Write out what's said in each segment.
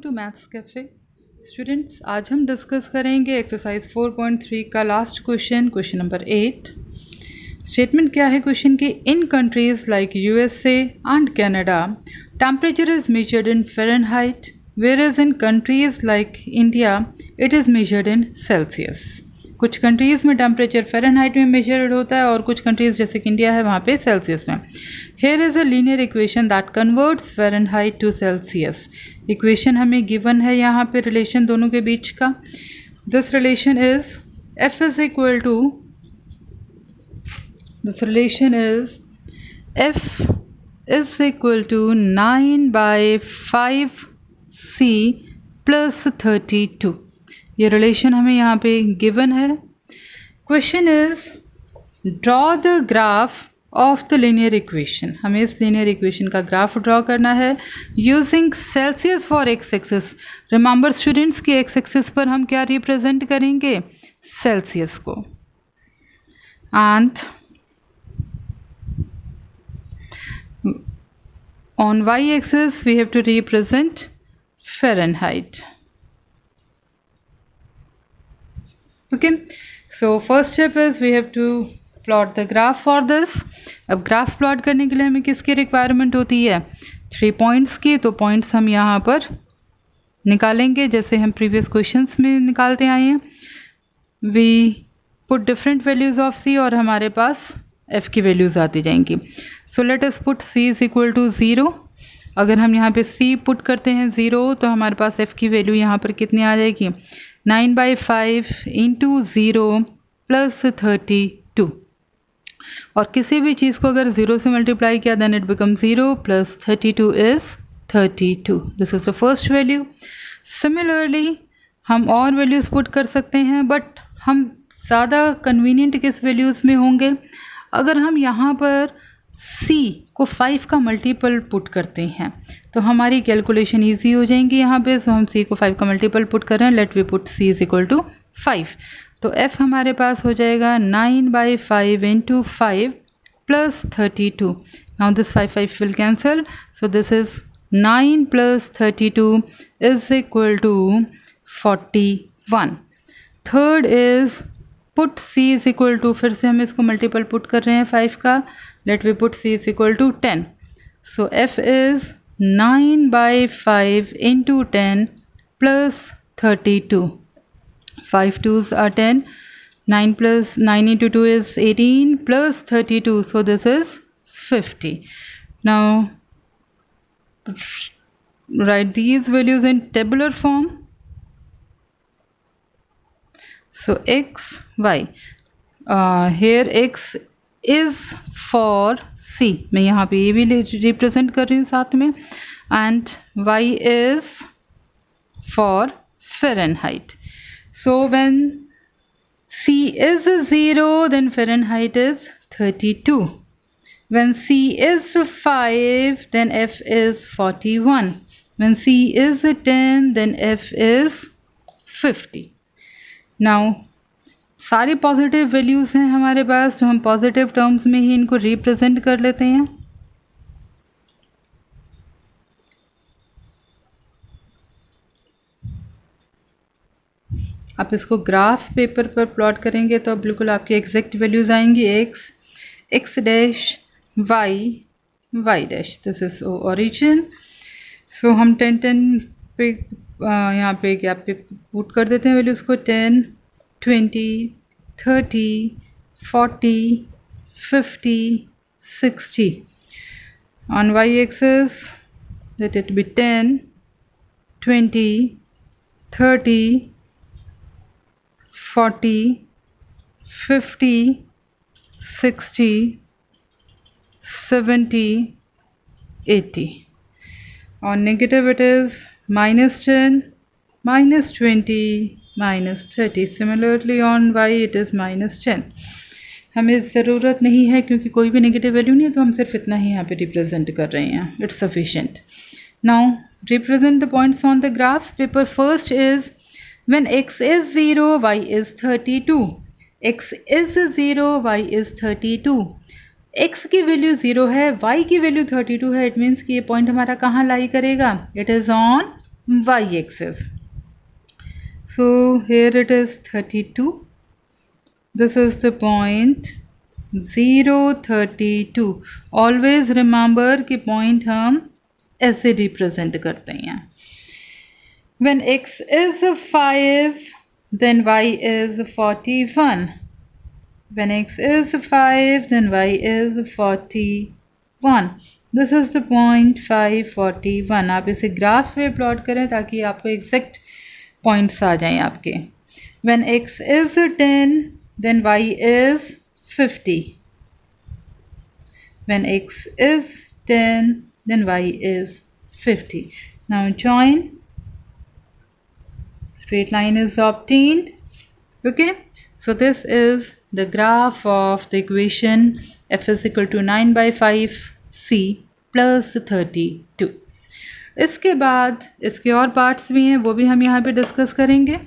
To maths cafe students. आज हम discuss करेंगे एक्सरसाइज 4.3 का लास्ट क्वेश्चन नंबर 8। स्टेटमेंट क्या है क्वेश्चन की? In countries like USA and Canada temperature is measured in Fahrenheit where is in countries like India it is measured in Celsius. कुछ countries में temperature Fahrenheit में measured होता है और कुछ कंट्रीज़ जैसे कि इंडिया है वहाँ पे सेल्सियस में। Here is a linear equation that converts Fahrenheit to Celsius. Equation हमें गिवन है यहाँ पे रिलेशन दोनों के बीच का। This relation is F is equal to this relation is F is equal to 9/5C plus 32। ये रिलेशन हमें यहाँ पे गिवन है। Question is draw the graph of the linear equation. हमें इस लीनियर इक्वेशन का ग्राफ ड्रॉ करना है using Celsius for x axis. Remember students की एक्स एक्सिस पर हम क्या रिप्रेजेंट करेंगे? सेल्सियस को। And on y axis we have to represent Fahrenheit. Okay, so first step is we have to plot the graph for this. अब graph plot करने के लिए हमें किसकी रिक्वायरमेंट होती है? 3 पॉइंट्स की। तो पॉइंट्स हम यहाँ पर निकालेंगे जैसे हम प्रीवियस क्वेश्चंस में निकालते आए हैं। We put different values of C और हमारे पास एफ़ की वैल्यूज़ आती जाएंगी। So let us put C is equal to 0। अगर हम यहाँ पे सी पुट करते हैं 0 तो हमारे पास एफ़ की वैल्यू यहाँ पर कितनी आ जाएगी? 9/5 इंटू 0 प्लस 32। और किसी भी चीज़ को अगर 0 से मल्टीप्लाई किया then it become 0 plus 32 is 32। This is the first value. Similarly हम और वैल्यूज़ पुट कर सकते हैं, बट हम ज़्यादा कन्वीनियंट किस वैल्यूज़ में होंगे? अगर हम यहाँ पर c को 5 का मल्टीपल पुट करते हैं तो हमारी कैलकुलेशन इजी हो जाएंगी यहाँ पे। सो हम c को 5 का मल्टीपल पुट कर रहे हैं। Let we put c is equal to 5। तो f हमारे पास हो जाएगा 9/5 into 5 plus 32। Now this 5 will cancel, so this is 9 plus 32 is equal to 41। Third is put c is equal to, फिर से हम इसको मल्टीपल पुट कर रहे हैं 5 का। Let we put c is equal to 10. So f is 9/5 into 10 plus 32. 5 2s are 10. 9 into 2 is 18 plus 32. So this is 50. Now write these values in tabular form. So x, y. Here x is for C, मैं यहाँ पे ये भी represent कर रही हूँ साथ में, and y is for Fahrenheit. So when C is 0 then Fahrenheit is 32। When C is 5 then F is 41। When C is 10 then F is 50। Now सारी पॉजिटिव वैल्यूज़ हैं हमारे पास, जो हम पॉजिटिव टर्म्स में ही इनको रिप्रेजेंट कर लेते हैं। आप इसको ग्राफ पेपर पर प्लॉट करेंगे तो बिल्कुल आपकी एग्जैक्ट वैल्यूज़ आएंगी। X dash Y dash. This is origin. So हम 10 पे यहाँ पे गैप पे पुट कर देते हैं वैल्यूज़ को। 10 20 30 40 50 60। On y-axis let it be 10 20 30 40 50 60 70 80। On negative it is -10 -20 -30। Similarly on y it is -10। हमें ज़रूरत नहीं है क्योंकि कोई भी नेगेटिव वैल्यू नहीं है, तो हम सिर्फ इतना ही यहाँ पे रिप्रेजेंट कर रहे हैं। It's sufficient. Now represent the points on the graph paper. First is when x is 0 y is 32। x is 0 y is 32। x की वैल्यू 0 है, y की वैल्यू 32 है। इट मीन्स कि ये पॉइंट हमारा कहाँ लाई करेगा? It is on y-axis. So here it is 32. This is the point 0, 32. Always remember कि point हम ऐसे represent करते हैं. When x is 5, then y is 41. When x is 5, then y is 41. This is the point 541. आप इसे graph में plot करें ताकि आपको एग्जैक्ट पॉइंट्स आ जाएं आपके. When x is 10, then y is 50. When x is 10, then y is 50. Now join. Straight line is obtained. Okay, so this is the graph of the equation f is equal to 9 by 5 c plus 32. इसके बाद इसके और parts भी हैं, वो भी हम यहाँ पे डिस्कस करेंगे.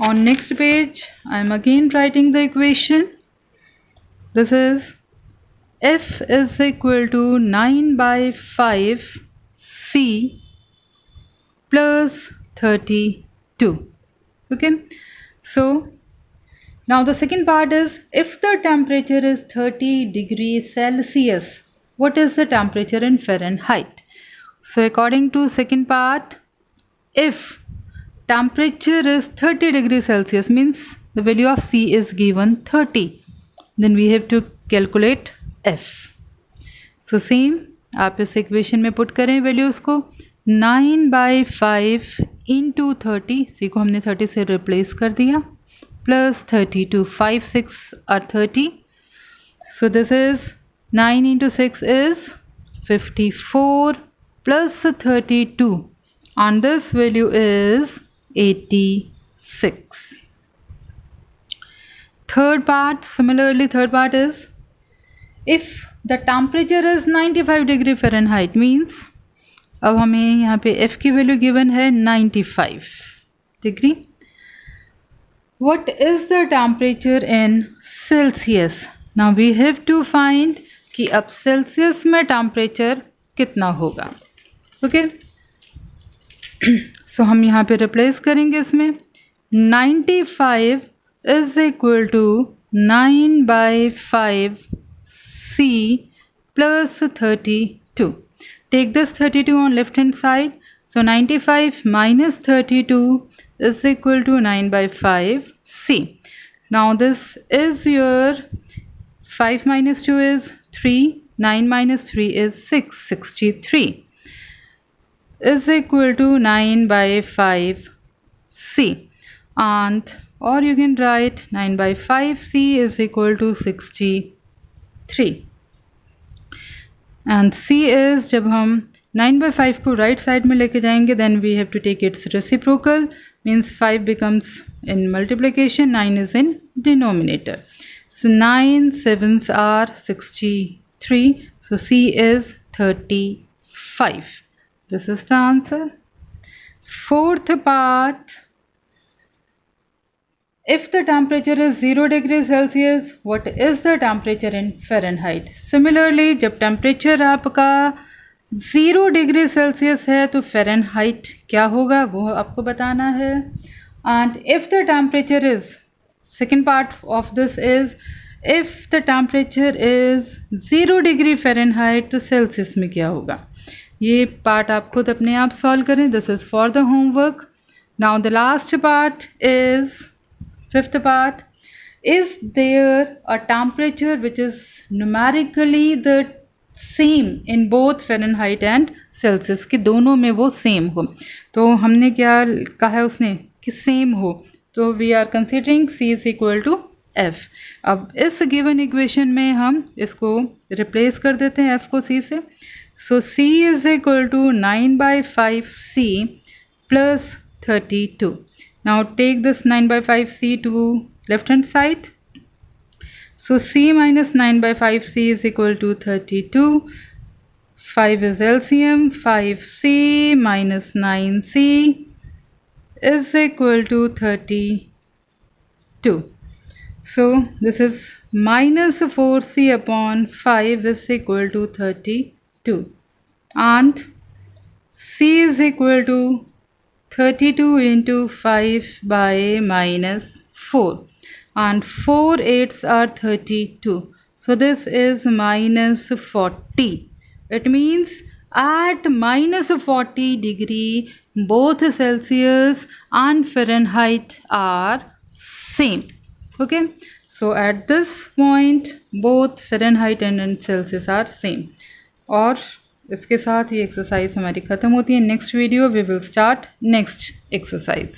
On next page, I am again writing the equation. This is f is equal to 9 by 5 c plus 32. Okay, so now the second part is if the temperature is 30 degrees Celsius, what is the temperature in Fahrenheit? So according to second part, if temperature is 30 degrees Celsius means the value of C is given 30, then we have to calculate F. So same आप इस equation में put करें values को. 9 by 5 into 30, सी को हमने 30 से replace कर दिया, plus 32. 5 6 are 30. So this is 9 into 6 is 54 plus 32 and this value is 86. Third part, similarly third part is if the temperature is 95 degree Fahrenheit means अब हमें यहाँ पे f की वैल्यू गिवन है 95 degree. What is the temperature in Celsius? Now we have to find कि अब Celsius में temperature कितना होगा. ओके, सो हम यहाँ पे रिप्लेस करेंगे इसमें. 95 is equal to 9 by 5 c plus 32. Take this 32 on left hand side. So 95 minus 32 is equal to 9 by 5 c. Now this is your 5 minus 2 is 3. 9 minus 3 is 6. 63 is equal to 9 by 5 c. And or you can write 9 by 5 c is equal to 63. And c is जब हम 9 by 5 को right side में लेके जाएंगे then we have to take its reciprocal, means 5 becomes in multiplication, 9 is in denominator. So 9 7s are 63. So c is 35. This is the answer. Fourth part, if the temperature is 0 degrees Celsius, what is the temperature in Fahrenheit? Similarly, जब temperature आपका 0 degree Celsius है तो Fahrenheit क्या होगा वो आपको बताना है. And if the temperature is, second part of this is if the temperature is 0 degree Fahrenheit तो सेल्सियस में क्या होगा. ये पार्ट आप खुद अपने आप सॉल्व करें. This is for the homework. Now the last part is fifth part. Is there a temperature which is numerically the same in both Fahrenheit and Celsius, कि दोनों में वो सेम हो. तो हमने क्या कहा है उसने कि सेम हो, तो we are considering C is equal to F. अब इस गिवन इक्वेशन में हम इसको रिप्लेस कर देते हैं F को C से. सो C is equal to 9 by 5 C plus 32. Now take this 9 by 5c to left hand side. So c minus 9 by 5c is equal to 32. 5 is LCM. 5c minus 9c is equal to 32. So this is minus 4c upon 5 is equal to 32. And C is equal to 32 into 5 by minus 4, and 4 8s are 32, so this is minus 40. It means at minus 40 degree both Celsius and Fahrenheit are same. Okay, so at this point both Fahrenheit and Celsius are same. और इसके साथ ही exercise हमारी ख़त्म होती है. Next video we will start next exercise.